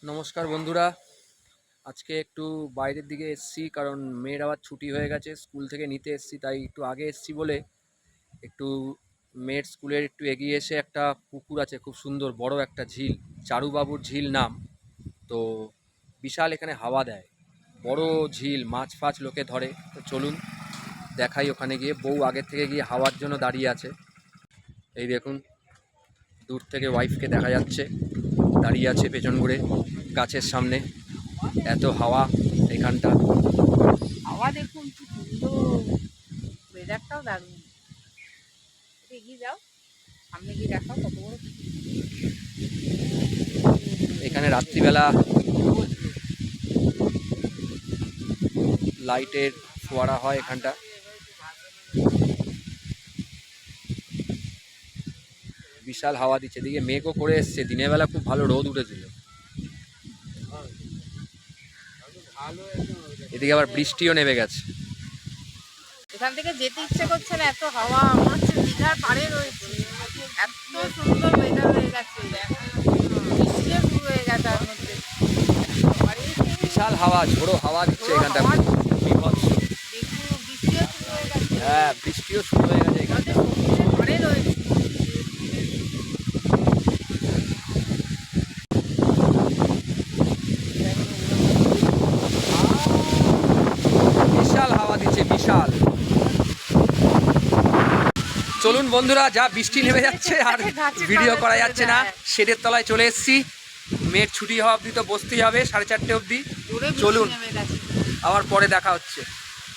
নমস্কার বন্ধুরা, আজকে একটু বাইরের দিকে এসেছি কারণ মেয়ের আবার ছুটি হয়ে গেছে, স্কুল থেকে নিতে এসেছি। তাই একটু আগে এসেছি বলে একটু মেয়ের স্কুলের একটু এগিয়ে এসে একটা পুকুর আছে, খুব সুন্দর বড় একটা ঝিল, চারুবাবুর ঝিল নাম। তো বিশাল এখানে হাওয়া দেয়, বড় ঝিল, মাছ ফাছ লোকে ধরে। তো চলুন দেখাই ওখানে গিয়ে। বউ আগের থেকে গিয়ে হাওয়ার জন্য দাঁড়িয়ে আছে। এই দেখুন, দূর থেকে ওয়াইফকে দেখা যাচ্ছে দাঁড়িয়ে আছে পেছন ঘুরে গাছের সামনে। এত হাওয়া এখানটা। হাওয়া দেখুন কি সুন্দর, ওয়েদারটাও দারুণ। এগিয়ে যাও, সামনে গিয়ে দেখাও কত বড়। এখানে রাত্রিবেলা লাইটের ফোয়ারা হয় এখানটা। বিশাল হাওয়া দিচ্ছে, এদিকে মেঘও করে এসছে, দিনের বেলা খুব ভালো রোদ উঠেছিল। এদিকে আবার বৃষ্টিও নেমে গেছে। এখান থেকে যেতে ইচ্ছে করছে না, এত হাওয়া। মনে হচ্ছে দীঘার পাড়ে রয়েছে, এত সুন্দর ওয়েদার হয়ে গেছে। বৃষ্টিও শুরু হয়ে গেছে তার মধ্যে। বিশাল হাওয়া, ঝোড়ো হাওয়া দিচ্ছে এখানটা। দেখুন বৃষ্টিও শুরু হয়ে গেছে। হ্যাঁ, বৃষ্টিও শুরু হয়ে গেছে এখানটা। সমুদ্রের পাড়ে রয়েছে। বিশাল হাওয়া দিচ্ছে, বিশাল। চলুন বন্ধুরা, যা বৃষ্টি নেমে যাচ্ছে আর ভিডিও করা যাচ্ছে না, শেডের তলায় চলে এসেছি। মেয়ের ছুটি হওয়া অবধি তো বসতেই হবে, 4:30 অবধি। চলুন, আবার পরে দেখা হচ্ছে।